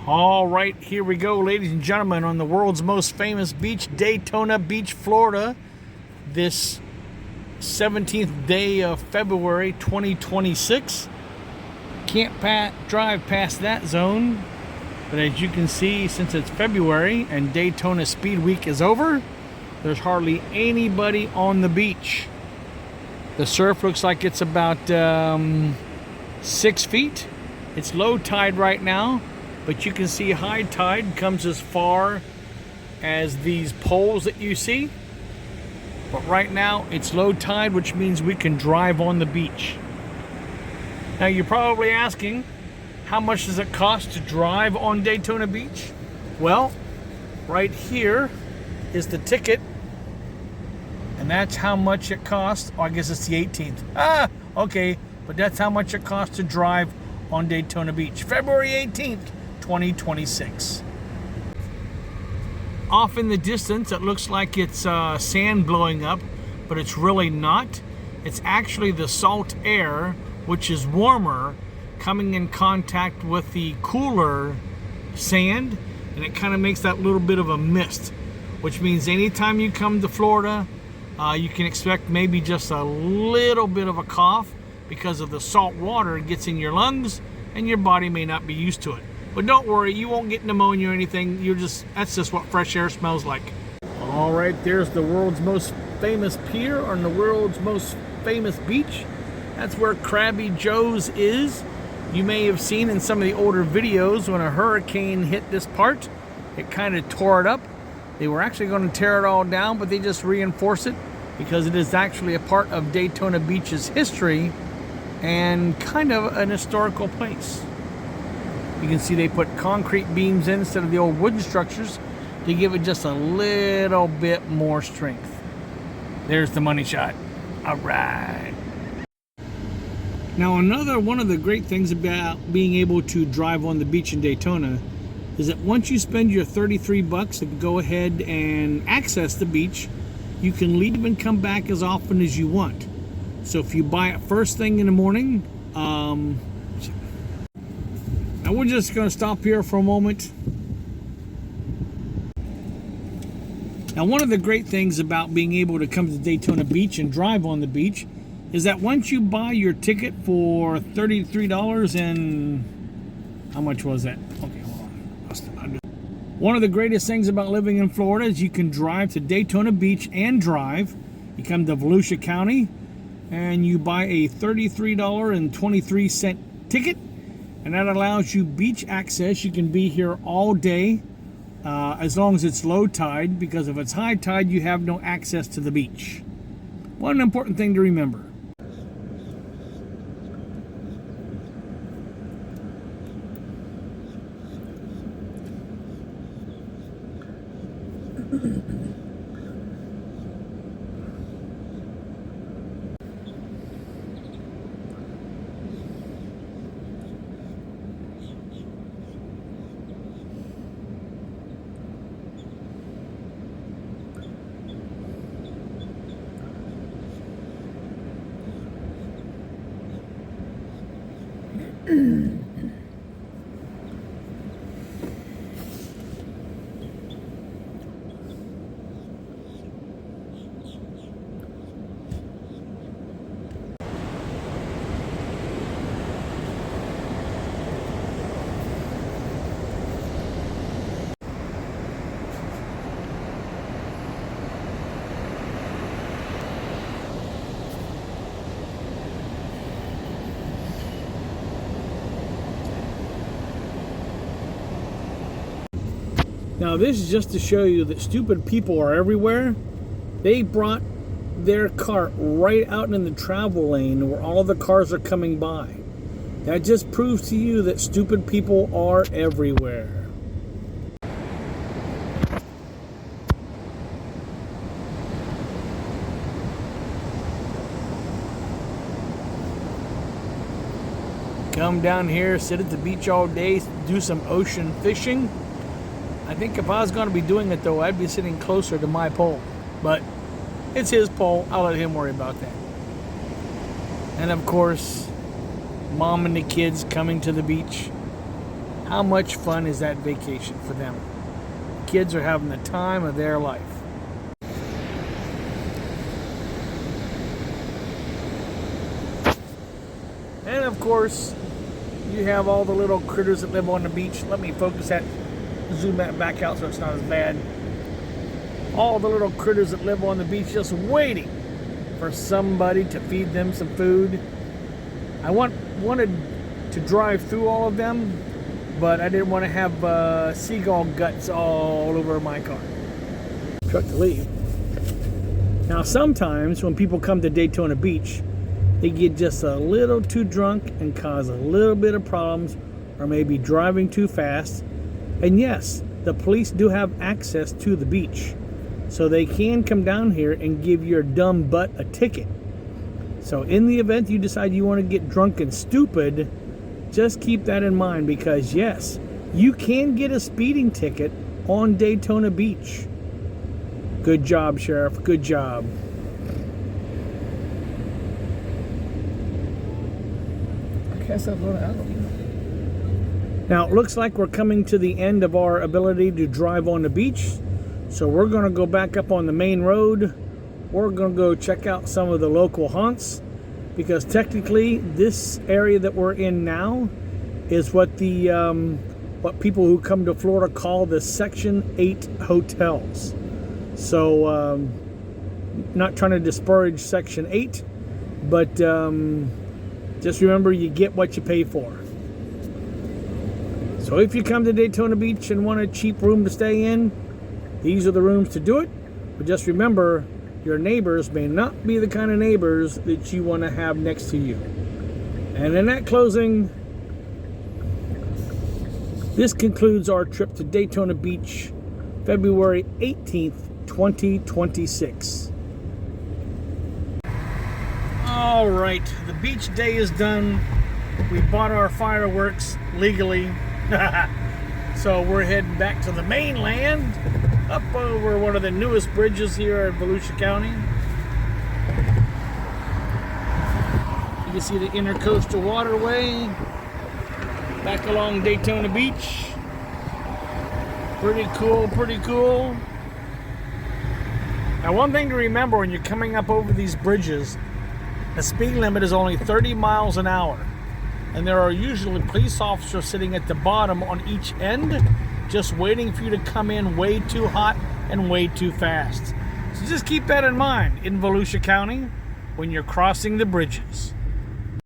All right, here we go, ladies and gentlemen, on the world's most famous beach, Daytona Beach, Florida. This 17th day of February 2026. Can't drive past that zone, but as you can see, since it's February and Daytona Speed Week is over, there's hardly anybody on the beach. The surf looks like it's about 6 feet. It's low tide right now, but you can see high tide comes as far as these poles that you see. But right now it's low tide, which means we can drive on the beach. Now you're probably asking, how much does it cost to drive on Daytona Beach? Well, right here is the ticket, and that's how much it costs. Oh, I guess it's the 18th. Okay, but that's how much it costs to drive on Daytona Beach, February 18th, 2026. Off in the distance, it looks like it's sand blowing up, but it's really not. It's actually the salt air, which is warmer, coming in contact with the cooler sand, and it kind of makes that little bit of a mist, which means anytime you come to Florida, you can expect maybe just a little bit of a cough because of the salt water gets in your lungs and your body may not be used to it. But don't worry, you won't get pneumonia or anything. That's just what fresh air smells like. All right, there's the world's most famous pier on the world's most famous beach. That's where Krabby Joe's is. You may have seen in some of the older videos when a hurricane hit this part, it kind of tore it up. They were actually going to tear it all down, but they just reinforced it because it is actually a part of Daytona Beach's history and kind of an historical place. You can see they put concrete beams in instead of the old wooden structures to give it just a little bit more strength. There's the money shot. All right. Now, one of the great things about being able to drive on the beach in Daytona is that once you spend your $33 to go ahead and access the beach, you can leave and come back as often as you want. So if you buy it first thing in the morning, now we're just going to stop here for a moment. Now, one of the great things about being able to come to Daytona Beach and drive on the beach is that once you buy your ticket for $33 and how much was that? Okay, hold on. One of the greatest things about living in Florida is you can drive to Daytona Beach and drive. You come to Volusia County and you buy a $33.23 ticket, and that allows you beach access. You can be here all day as long as it's low tide, because if it's high tide, you have no access to the beach. One important thing to remember. Now, this is just to show you that stupid people are everywhere. They brought their cart right out in the travel lane where all the cars are coming by. That just proves to you that stupid people are everywhere. Come down here, sit at the beach all day, do some ocean fishing. I think if I was going to be doing it, though, I'd be sitting closer to my pole. But it's his pole. I'll let him worry about that. And, of course, mom and the kids coming to the beach. How much fun is that vacation for them? Kids are having the time of their life. And of course, you have all the little critters that live on the beach. Let me focus that, zoom that back out so it's not as bad. All the little critters that live on the beach just waiting for somebody to feed them some food. I wanted to drive through all of them, but I didn't want to have seagull guts all over my car. Truck to leave. Now sometimes when people come to Daytona Beach, they get just a little too drunk and cause a little bit of problems, or maybe driving too fast. And yes, the police do have access to the beach, so they can come down here and give your dumb butt a ticket. So in the event you decide you want to get drunk and stupid, just keep that in mind, because yes, you can get a speeding ticket on Daytona Beach. Good job, Sheriff. Good job. Now it looks like we're coming to the end of our ability to drive on the beach, so we're going to go back up on the main road. We're going to go check out some of the local haunts, because technically this area that we're in now is what the what people who come to Florida call the Section 8 hotels. So not trying to disparage Section 8, but just remember, you get what you pay for. So if you come to Daytona Beach and want a cheap room to stay in, these are the rooms to do it. But just remember, your neighbors may not be the kind of neighbors that you want to have next to you. And in that closing, this concludes our trip to Daytona Beach, February 18th, 2026. All right, the beach day is done. We bought our fireworks legally. So we're heading back to the mainland, up over one of the newest bridges here in Volusia County. You can see the Intercoastal Waterway back along Daytona Beach. Pretty cool, pretty cool. Now, one thing to remember when you're coming up over these bridges, the speed limit is only 30 miles an hour. And there are usually police officers sitting at the bottom on each end, just waiting for you to come in way too hot and way too fast. So just keep that in mind in Volusia County when you're crossing the bridges.